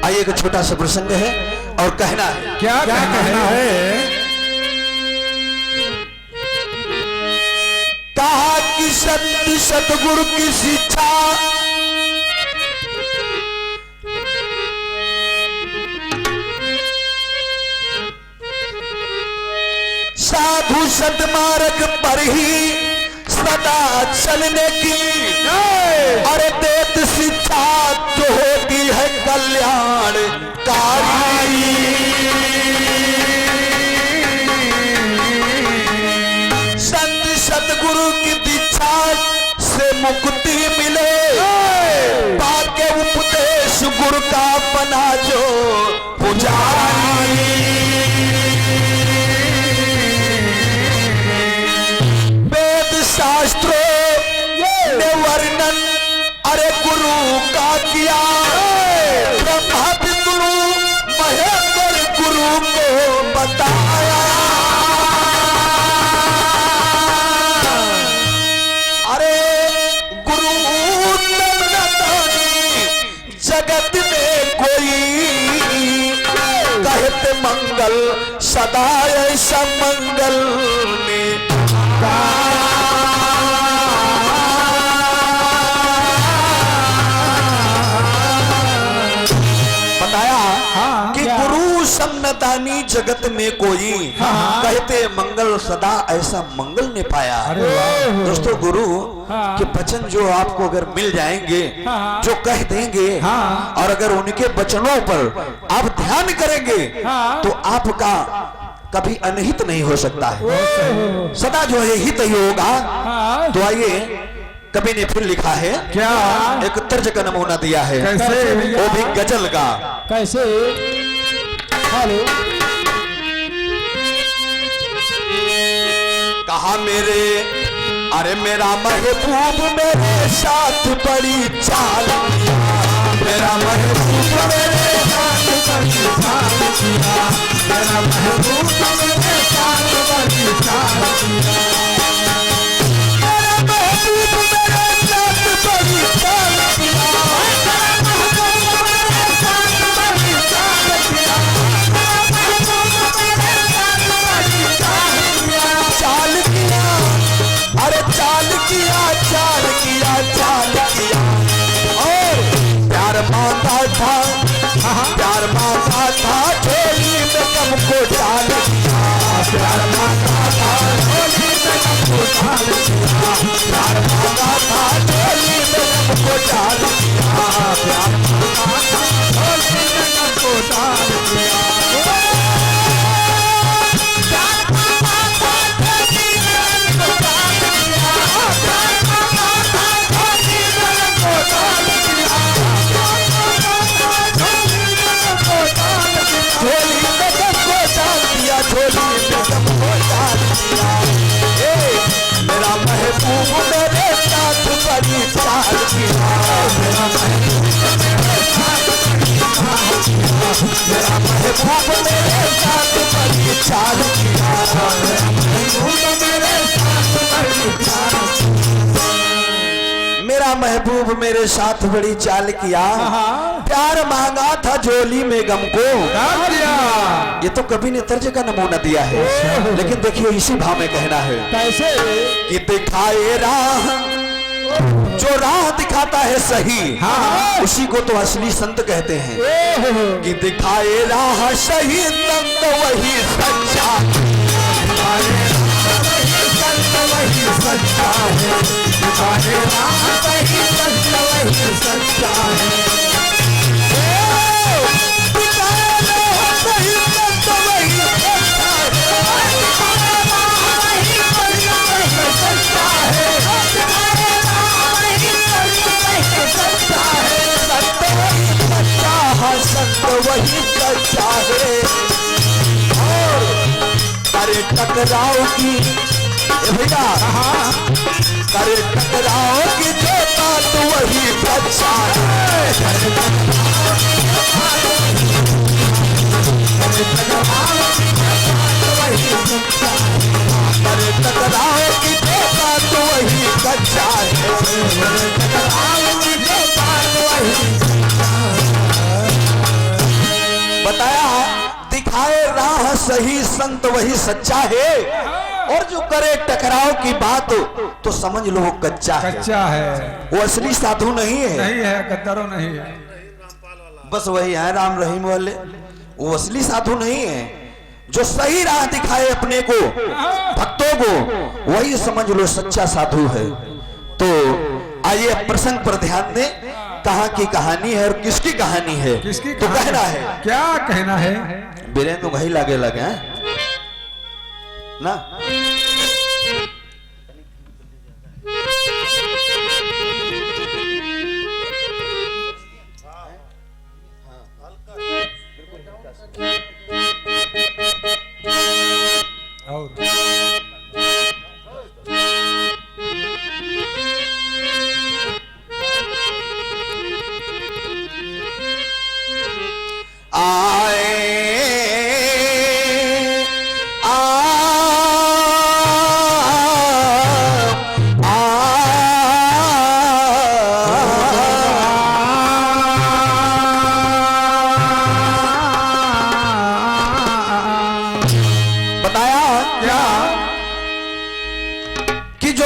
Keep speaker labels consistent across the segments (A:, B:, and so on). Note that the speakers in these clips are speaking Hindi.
A: आइए एक छोटा सा प्रसंग है और कहना है।
B: क्या कहना है?
A: कहा कि सत्य सतगुरु की शिक्षा साधु सतमार्ग पर ही सदा चलने की और देत शिक्षा जो होती है कल्याणकारी। संत सतगुरु की दीक्षा से मुक्ति मिले, पाके उपदेश गुरु का बना जो पुजारी। शास्त्रों ने वर्णन अरे गुरु का किया, ब्रह्मा विष्णु महेश्वर गुरु को बताया। अरे गुरु जगत में कोई कहते मंगल सदा ऐसा मंगल ने समनदानी जगत में कोई कहते मंगल सदा ऐसा मंगल ने पाया। दोस्तों गुरु के वचन जो आपको अगर मिल जाएंगे, जो कह देंगे और अगर उनके वचनों पर आप ध्यान करेंगे तो आपका कभी अनहित नहीं हो सकता है, सदा जो है हित ही होगा। तो आइए कवि ने फिर लिखा है क्या, एक तर्ज का नमूना दिया है। कैसे? वो भी गजल का।
B: कैसे? हेलो।
A: कहा मेरे अरे मेरा महबूब मेरे साथ बड़ी चाल किया, मेरा महबूब मेरे साथ बड़ी चाल किया, मेरा महबूब मेरे साथ बड़ी चाल किया, मेरा महबूब मेरे साथ बड़ी चाल किया, प्यार मांगा था झोली में तुमको डाल दिया, प्यार मांगा था झोली में तुमको डाल दिया, प्यार मांगा था झोली में तुमको डाल दिया, प्यार मांगा था झोली में तुमको डाल दिया, मेरा महबूब मेरे साथ बड़ी चाल किया, मेरा महबूब मेरे साथ बड़ी चाल किया, मेरा महबूब मेरे साथ बड़ी चाल किया, मेरा महबूब मेरे साथ बड़ी चाल किया, प्यार मांगा था झोली में गम को डाल दिया। ये तो कवि ने तर्ज का नमूना दिया है, लेकिन देखिए इसी भाव में कहना है। कैसे? कि दिखाए राह, जो राह दिखाता है सही, उसी को तो असली संत कहते हैं। कि दिखाए राह सही संत वही सच्चा, दिखाए संत वही सच्चा है, दिखाए राह सही संत वही सच्चा है। वही सच्चा है। और करे टकराव की भैया, करे टकराव की जो बात वही सच्चा है, करे टकराव की जो बात वही सच्चा है। सही संत वही सच्चा है, और जो करे टकराव की बात तो समझ लो वो कच्चा है।
B: कच्चा है,
A: वो असली साधु नहीं है।
B: नहीं है, गद्दारों नहीं है।
A: बस वही है राम रहीम वाले, वो असली साधु नहीं है। जो सही राह दिखाए अपने को, भक्तों को, वही समझ लो सच्चा साधु है। तो आइए अब प्रसंग पर ध्यान दें, कहाँ की कहानी है और किसकी कहानी है।
B: किसकी
A: तो कहना है,
B: क्या कहना है?
A: बीरेंद्र भाई लागे लगे हैं ना।
B: और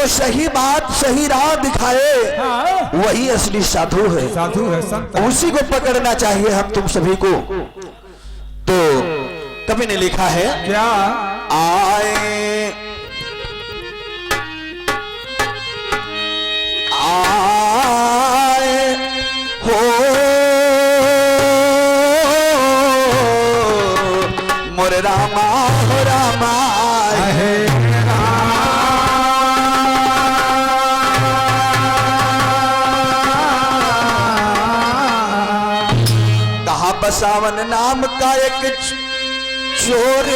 A: सही बात सही राह दिखाए, वही असली साधु है।
B: साधु है, संत है।
A: उसी को पकड़ना चाहिए हम तुम सभी को। तो कवि ने लिखा है,
B: क्या?
A: आए आए हो मोरे रामा हो रामा है। बसावन नाम का एक चोर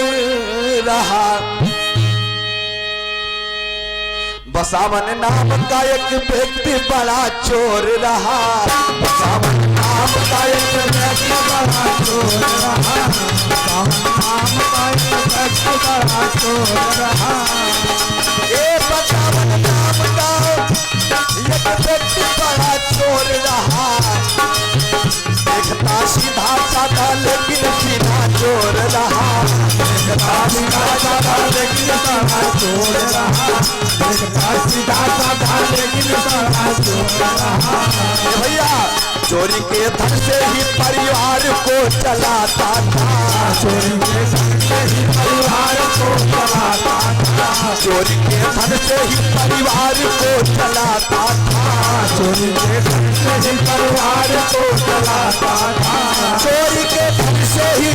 A: रहा, बसावन नाम का एक व्यक्ति बड़ा चोर रहा, बसावन नाम का एक व्यक्ति बड़ा चोर रहा, बसावन नाम का एक व्यक्ति बड़ा चोर रहा। ये बसावन नाम का एक व्यक्ति बड़ा चोर रहा, देखता सीधा साधा लेकिन सीधा चोर रहा, देखता सीधा साधा लेकिन साधा चोर रहा, देखता सीधा साधा लेकिन साधा चोर रहा। भैया चोरी के धन से ही परिवार को चलाता था, चोरी के धन से ही परिवार को चलाता था, चोरी के धन से ही परिवार को चलाता था, चोरी के धन से ही परिवार को चलाता था, चोरी के धन से ही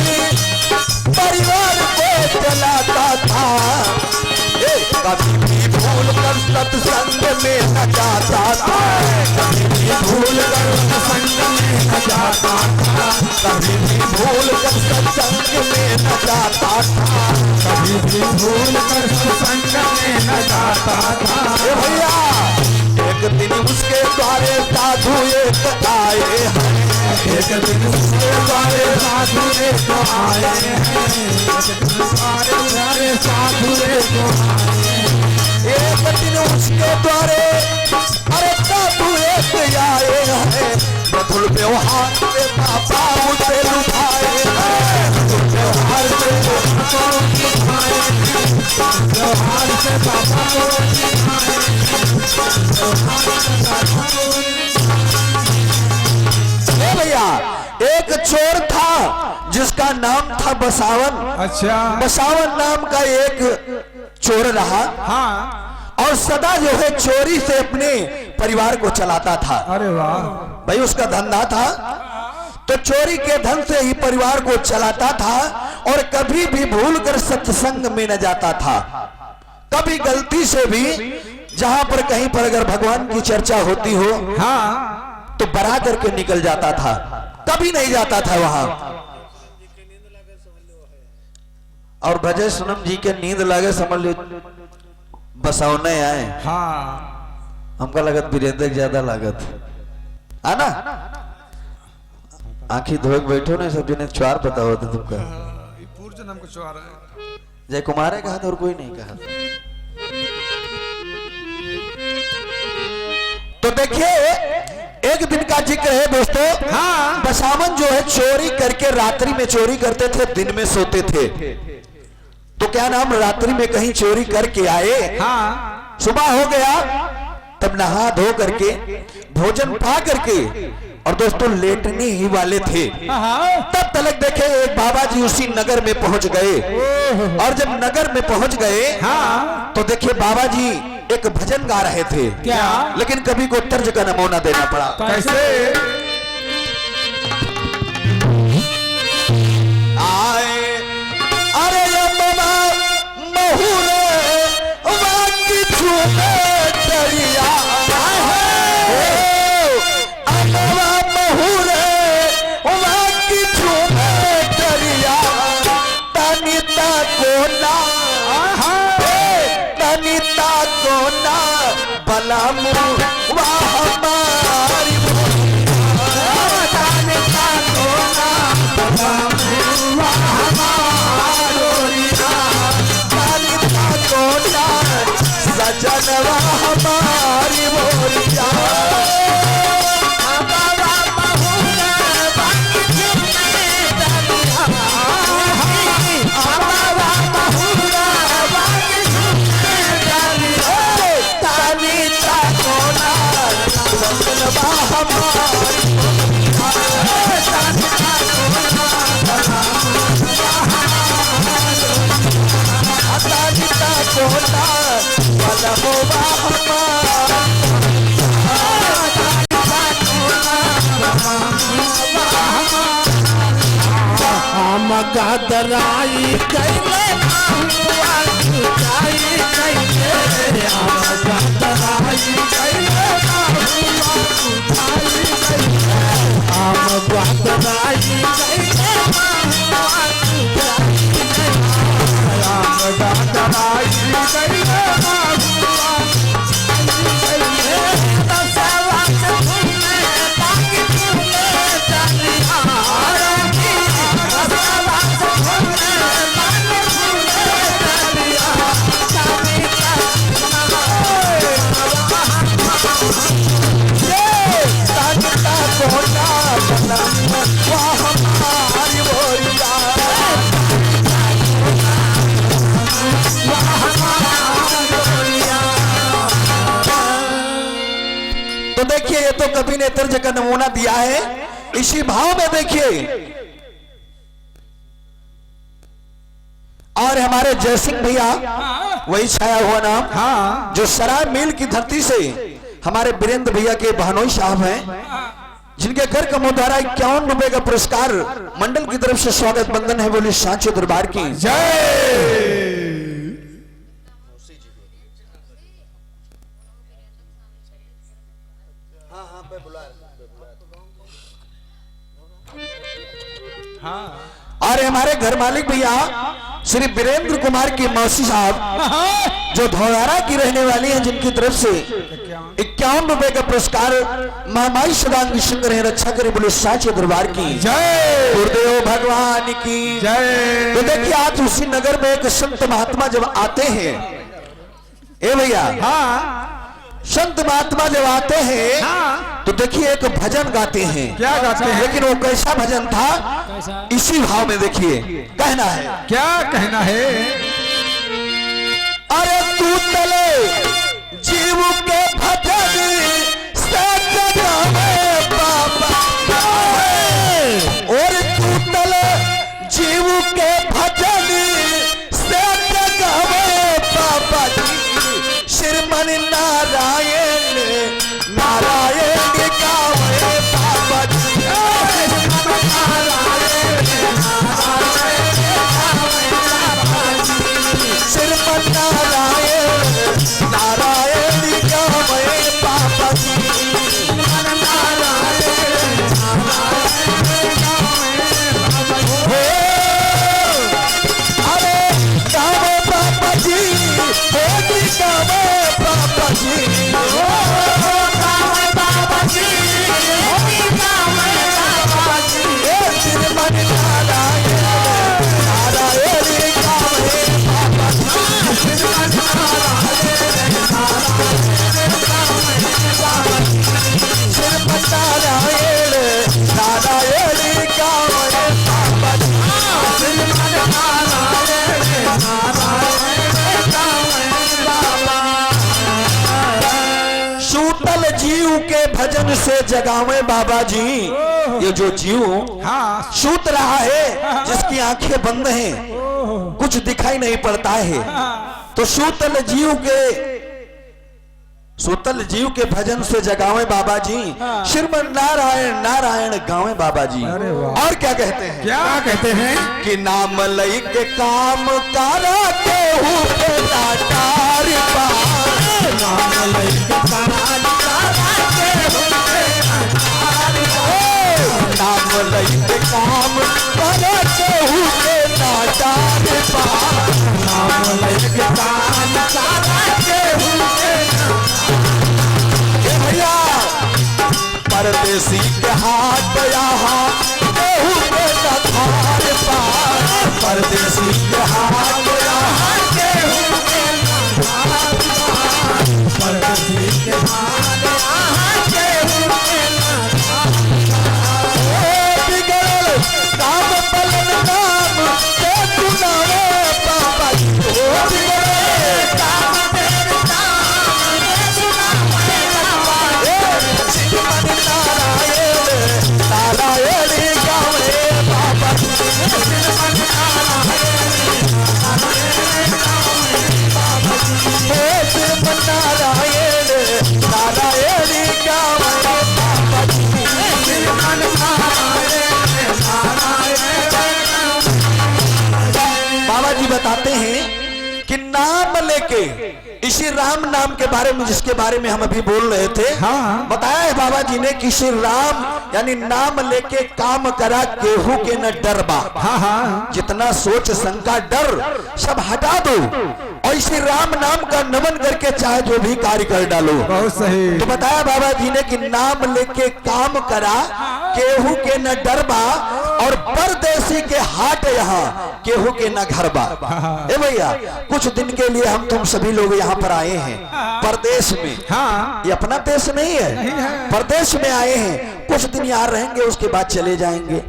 A: परिवार को चलाता था। कभी भी भूल कर सत्संग में न जाता था, कभी भी भूल कर सत्संग में न जाता था, कभी भी भूल कर सत्संग में न जाता था, कभी भी भूल कर सत्संग में न जाता था। भैया एक दिन उसके द्वारे साधु एक आए हैं, एक दिन उसके द्वारे साधु एक आए हैं, एक दिन द्वारे साधु एक आए हैं, एक दिन उसके द्वारे अरे साधु एक आए हैं, मधुर व्यवहार से बाबा उसे लुभाए हैं, मधुर व्यवहार से बाबा को लुभाए हैं, व्यवहार से बाबा को लुभाए हैं। भैया एक चोर था जिसका नाम था बसावन। अच्छा, बसावन नाम का एक चोर रहा। हाँ, और सदा जो है चोरी से अपने परिवार को चलाता था। अरे वाह भाई, उसका धंधा था तो चोरी के धन से ही परिवार को चलाता था, और कभी भी भूल कर सत्संग में न जाता था। कभी गलती से भी जहां पर कहीं पर अगर भगवान की चर्चा होती हो, हाँ, तो बरा करके निकल जाता था, कभी नहीं जाता था वहां। और भजय सोनम जी के नींद लगे समझ लो बसौने आए। हाँ, हमका लागत वीरेंद्र ज्यादा लागत है ना। आंखी धोए बैठो ना, सब जने चार पता होता तुमका।
B: पूर्व जन्म को चार है।
A: जय कुमार कहा था और कोई नहीं कहा। तो देखिए एक दिन का जिक्र है दोस्तों। हाँ, बसावन जो है चोरी करके रात्रि में चोरी करते थे, दिन में सोते थे। तो क्या नाम रात्रि में कहीं चोरी करके आए।
B: हाँ
A: सुबह हो गया तब नहा धो करके भोजन पा करके और दोस्तों लेटने ही वाले थे। तब तलक देखे एक बाबा जी उसी नगर में पहुंच गए। और जब नगर में पहुंच गए तो देखिए बाबा जी एक भजन गा रहे थे।
C: क्या?
A: लेकिन कभी को तर्ज का नमूना देना पड़ा।
B: कैसे?
A: आए अरे अम्मा महुरे वाकी छूटे दरिया अम्मा महुरे वाकी छूटे दरिया तनिता कोना तनिता कोना बलामू वाह हमारी तनिता कोना सजनवा हमारी बोलिया
C: गदराई कैले
A: तो देखिए ये तो कवि ने तर्ज का नमूना दिया है। इसी भाव में देखिए और हमारे जयसिंह भैया वही छाया हुआ नाम
B: हाँ
A: जो सराय मील की धरती से हमारे वीरेंद्र भैया के बहनोई साहब हैं जिनके घर का मुद्रा 51 रुपए का पुरस्कार मंडल की तरफ से स्वागत बंदन है। बोली सांचे दरबार की
B: जय।
A: और हमारे घर मालिक भैया श्री वीरेंद्र कुमार की मौसी साहब जो धौलारा की रहने वाली हैं जिनकी तरफ से 51 रुपए का पुरस्कार महामाई सदांगी सिंह ने रक्षा करे। बोले सांचे दरबार की
B: जय।
A: गुरुदेव भगवान की
B: जय।
A: तो देखिए आज उसी नगर में एक संत महात्मा जब आते हैं ए भैया
B: हाँ
A: संत महात्मा जब आते हैं
B: हाँ
A: तो देखिए एक भजन गाते हैं।
B: क्या गाते हैं?
A: लेकिन वो कैसा भजन था इसी भाव में देखिए कहना है।
B: क्या कहना है?
A: अरे तू तले जीव के भजन से जगावे बाबा और तू तले जीव के भजन से जगावे बाबा जी श्रीमन नारायण नारायण गावे बाबा जी श्रीमन नारायण नारायण गावे बाबा जी से जगावे बाबा जी। ये जो जीव
B: हाँ
A: सूत रहा है, जिसकी आंखें बंद हैं, कुछ दिखाई नहीं पड़ता है, तो सूतल जीव के भजन से जगावे बाबा जी। श्रीमन नारायण नारायण गावे बाबा जी।
B: अरे वाह।
A: और क्या कहते हैं?
B: क्या कहते हैं?
A: कि नाम लई के काम करा के हुए टाटार पार।
C: नाम लइके कान करा के
A: नाम लई के काम करा के हुए टाटार पार।
C: नाम लइके कान करा के
A: भैया परदेसी के हाथ यहाँ केहू के कथार पार। परदेसी के हाथ यहाँ केहू के कथार पार।
C: परदेसी के हाथ यहाँ केहू के
A: बिगड़ल काम पलन नाम के सुनावे बाबा जी। बिगड़ल काम तेरे नाम के सुनावे बाबा जी। श्रीमन नारायण नारायण गावे बाबा जी। श्रीमन नारायण नारायण गावे बाबा जी। श्रीमन नारायण नारायण गावे बाबा जी। श्रीमन बाबा जी बताते हैं कि नाम लेके, इसी राम नाम के बारे में, जिसके बारे में हम अभी बोल रहे थे,
B: हाँ।
A: बताया है बाबा जी ने कि श्री राम यानी नाम लेके काम करा केहू के न डर बा।
B: हाँ हाँ
A: जितना सोच शंका डर सब हटा दो और श्री राम नाम का नमन करके चाहे जो भी कार्य कर डालो।
B: बहुत सही।
A: तो बताया बाबा जी ने कि नाम लेके काम करा केहू के न डर बा और परदेसी के हाट यहाँ केहू के न घर बा। ए भैया कुछ दिन के लिए हम तुम सभी लोग यहाँ पर आए हैं परदेश में।
B: हाँ
A: ये अपना देश नहीं है, परदेश में आए हैं। कुछ दिन यहाँ रहेंगे, उसके बाद चले जाएंगे,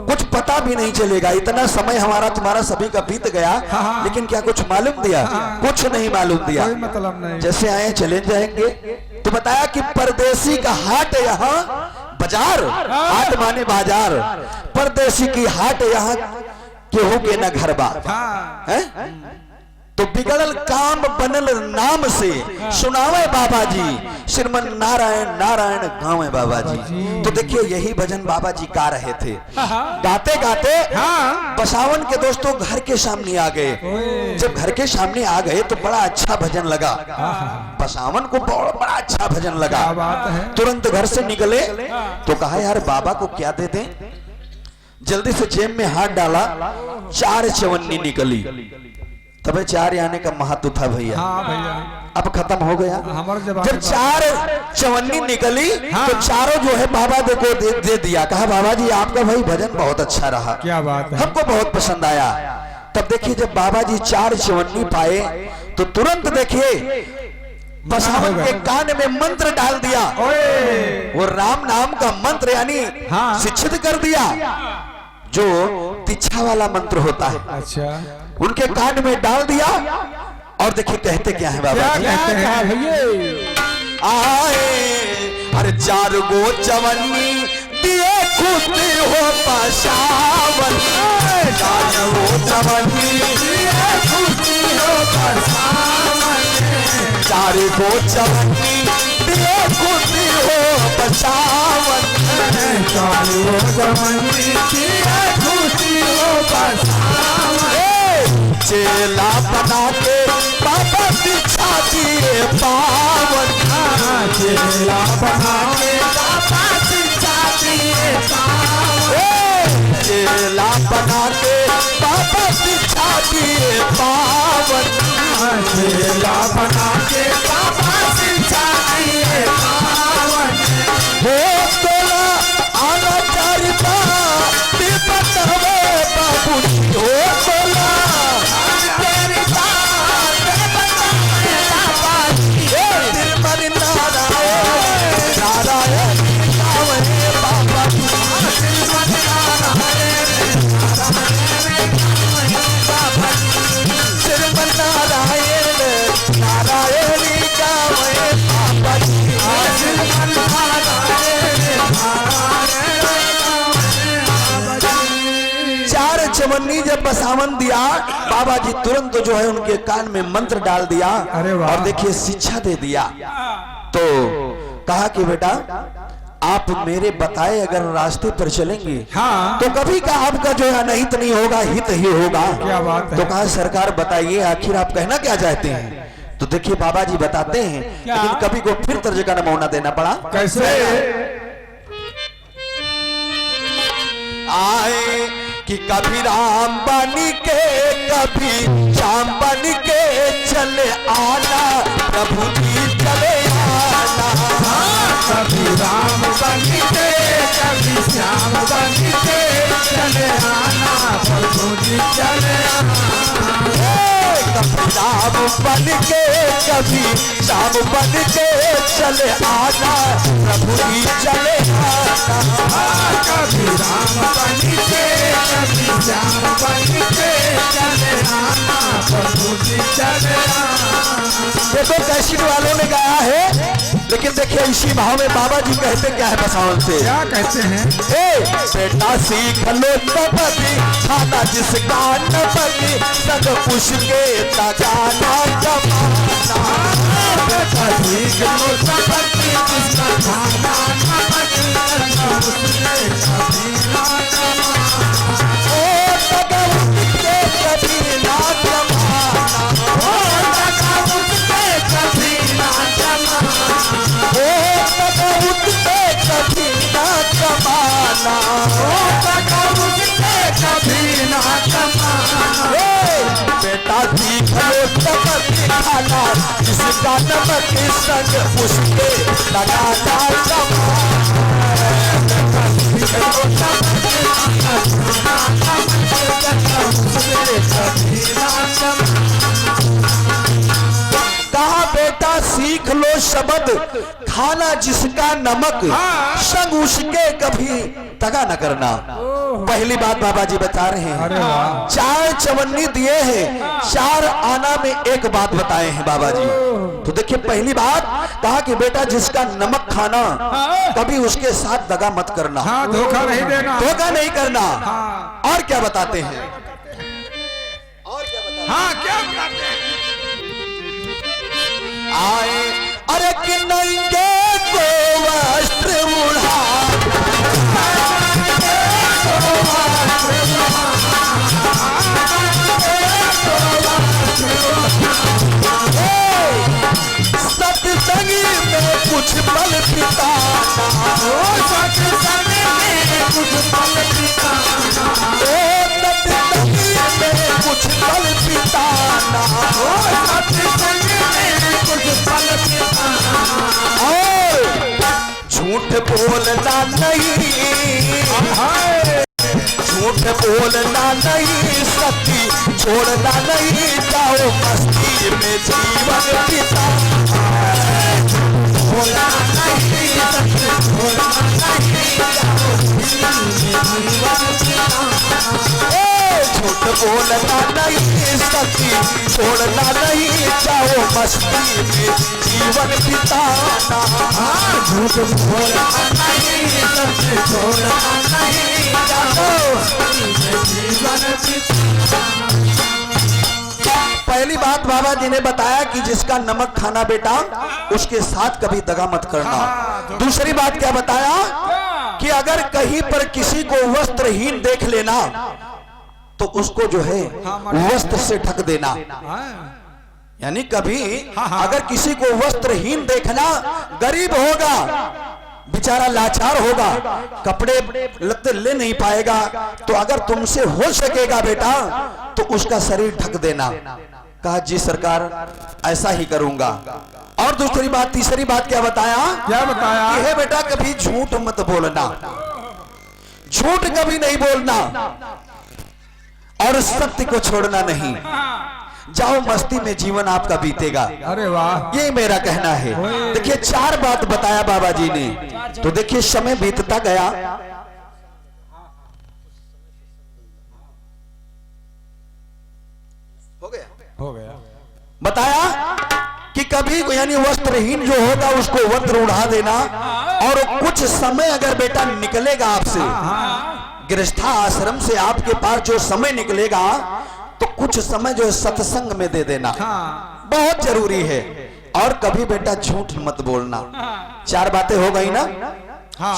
A: कुछ पता भी नहीं चलेगा। इतना समय हमारा तुम्हारा सभी का बीत गया, लेकिन क्या कुछ मालूम दिया? कुछ नहीं मालूम दिया।
B: कोई मतलब नहीं।
A: जैसे आए चले जाएंगे। तो बताया कि परदेसी का हाट यहाँ बाजार, हाट माने बाजार, परदेसी की हाट यहाँ केहू के न घर बा।
B: हाँ
A: है? तो बिगड़ल काम बनल नाम से सुनावे बाबा जी। श्रीमन नारायण नारायण गावे बाबा जी। तो देखिए यही भजन बाबा जी गा रहे थे। गाते गाते
B: हाँ।
A: बसावन के दोस्तों घर के सामने आ गए। जब घर के सामने आ गए तो बड़ा अच्छा भजन लगा। बसावन को बड़ा अच्छा भजन लगा।
B: क्या बात है।
A: तुरंत घर से निकले तो कहा यार बाबा को क्या दे दें। जल्दी से जेब में हाथ डाला, 4 चवन्नी निकली। तबे 4 आने का महत्व था भैया।
B: हाँ भैया
A: अब खत्म हो गया।
B: हमारे जवाब
A: जब 4 चवन्नी निकली
B: हाँ।
A: तो चारों जो है बाबा को दे दिया। कहा बाबा जी आपका भाई भजन बहुत अच्छा रहा,
B: क्या बात है।
A: हमको बहुत पसंद आया। तब देखिए जब बाबा जी 4 चवन्नी पाए तो तुरंत देखिए बसावन के कान में मंत्र डाल दिया। वो राम नाम का मंत्र यानी
B: हाँ।
A: शिक्षित कर दिया, जो दीक्षा वाला मंत्र होता है,
B: अच्छा
A: उनके कान में डाल दिया। और देखिए कहते क्या है बाबा जी।
B: क्या कहते हैं भैया?
A: आए अरे 4 गो चवन्नी दिए खुद हो बसावन। 4 गो चवन्नी दिए खुद हो बसावन। 4 गो चवन्नी दिए खुद हो बसावन।
C: 4 गो चवन्नी दिए खुद हो बसावन।
A: चेला बना के बाबा दीक्षा दिए पावन।
C: चेला बना के बाबा दीक्षा दिए पावन।
A: चेला बना के बाबा दीक्षा दिए पावन।
C: चेला बना के बाबा दीक्षा दिए पावन।
A: हो तोला आना चरिता बतावे बाबू जी। हो तोला श्रीमन नारायण नारायण गावे बाबा जी। श्रीमन नारायण नारायण गावे बाबा जी। श्रीमन नारायण नारायण गावे बाबा जी। श्रीमन नारायण चवन्नी जब बसावन दिया, बाबा जी तुरंत जो है उनके कान में मंत्र डाल दिया
B: अरे वाह।
A: और देखिए शिक्षा दे दिया। तो कहा कि बेटा आप मेरे बताए अगर रास्ते पर चलेंगे
B: हाँ।
A: तो कभी का आपका जो है अनहित नहीं होगा, हित ही होगा।
B: क्या बात है।
A: तो कहा सरकार बताइए आखिर आप कहना क्या चाहते हैं। तो देखिए बाबा जी बताते हैं, लेकिन कभी को फिर तर्ज का नमूना देना पड़ा।
B: कैसे?
A: आए कि कभी राम बन के कभी श्याम बन के चले आना, प्रभु जी चले आना।
C: कभी राम बन के कभी श्याम बन के चले आना, प्रभु जी चले आना।
A: कभी राम बन के कभी श्याम बन के चले आना, प्रभु जी चले आना।
C: कभी राम बन के कभी श्याम बन के चले आना, प्रभु जी चले आना।
A: ये तो कैसेट वालों ने गाया है, लेकिन देखिए इसी भाव में बाबा जी कहते क्या है बसावन से।
B: क्या कहते हैं?
A: बेटा सीख लो तबकी खाना जिसका नबकी, संग पुष्के तगाना जमाना।
C: बेटा सीख लो सबकी जिसका खाना नमक, संग पुष्के तगाना जमाना।
A: ओ तगा उसके कभी ना जमाना,
C: ओ तगा उसके कभी ना जमाना।
A: ओ तगा उसके कभी ना जमाना।
C: ओ तगा उसके कभी ना जमाना।
A: बेटा सीख लो तबकी खाना जिसका नमक, संग पुष्के तगाना जमाना। कहा बेटा सीख लो शब्द खाना जिसका नमक, संग उसके कभी तगा न करना। पहली बात बाबा जी बता रहे हैं,
B: अरे वाह।
A: 4 चवन्नी दिए हैं, 4 आना में एक बात बताए हैं बाबा जी। तो देखिए पहली बात कहा कि बेटा जिसका नमक खाना कभी उसके साथ दगा मत करना,
B: हाँ, धोखा नहीं देना।
A: धोखा नहीं करना।
B: हाँ।
A: और क्या बताते हैं?
B: हाँ, क्या बताते हैं?
A: आए अरे कि नंगे को वस्त्र सत्संगी में कुछ पल बिताना,
C: सत्संग में कुछ पल बिताना।
A: सत्संगी में कुछ पल बिताना।
C: सत्संग में कुछ पल बिताना।
A: झूठ बोलना नहीं, झूठ बोलना नहीं, सत्य छोड़ना नहीं, जाओ मस्ती में जीवन बिताना।
C: बोलना नहीं, सत्य बोलना नहीं, जाओ मस्ती में जीवन बिताना।
A: झूठ बोलना नहीं, सत्य छोड़ना नहीं, जाओ मस्ती में जीवन बिताना।
C: झूठ बोलना नहीं, सत्य छोड़ना नहीं, जाओ मस्ती में जीवन बिताना।
A: पहली बात बाबा जी ने बताया कि जिसका नमक खाना बेटा उसके साथ कभी दगा मत करना। दूसरी बात क्या बताया कि अगर कहीं पर किसी को वस्त्रहीन देख लेना तो उसको जो है वस्त्र से ढक देना। यानी कभी अगर किसी को वस्त्रहीन देखना, गरीब होगा बेचारा, लाचार होगा, कपड़े लगते ले नहीं पाएगा, तो अगर तुमसे हो सकेगा बेटा तो उसका शरीर ढक देना। कहा जी सरकार ऐसा ही करूंगा। और दूसरी बात, तीसरी बात क्या बताया?
B: क्या बताया?
A: कि है बेटा कभी झूठ मत बोलना, झूठ कभी नहीं बोलना और सत्य को छोड़ना नहीं। जाओ मस्ती में जीवन आपका बीतेगा।
B: अरे वाह।
A: ये मेरा कहना है। देखिए 4 बात बताया बाबा जी ने। तो देखिए समय बीतता गया,
B: हो गया।
A: बताया कि कभी यानी वस्त्रहीन जो होगा उसको वस्त्र उड़ा देना, और कुछ समय अगर बेटा निकलेगा आपसे, गृहस्था आश्रम से आपके पास जो समय निकलेगा तो कुछ समय जो है सत्संग में दे देना, बहुत जरूरी है। और कभी बेटा झूठ मत बोलना। 4 बातें हो गई ना?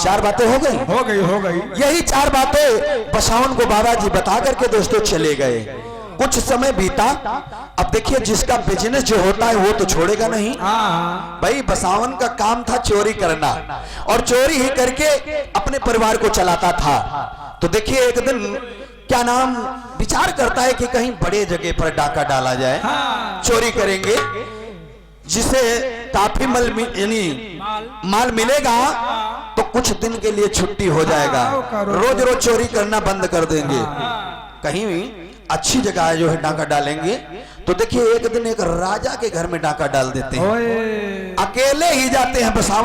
A: 4 बातें हो गई?
B: हो गई।
A: यही 4 बातें बसावन को बाबा जी बता करके दोस्तों चले गए। कुछ समय बीता। अब देखिए जिसका बिजनेस जो होता है वो तो छोड़ेगा नहीं। भाई बसावन का काम था चोरी करना, और चोरी ही करके अपने परिवार को चलाता था। तो देखिए एक दिन क्या नाम विचार करता है कि कहीं बड़े जगह पर डाका डाला जाए, चोरी करेंगे जिसे काफी माल मिलेगा तो कुछ दिन के लिए छुट्टी हो जाएगा, रोज रोज चोरी करना बंद कर देंगे, कहीं अच्छी जगह जो है डाका डालेंगे। तो देखिए एक दिन एक राजा के घर में डाका डाल देते हैं, अकेले ही जाते हैं बसावन।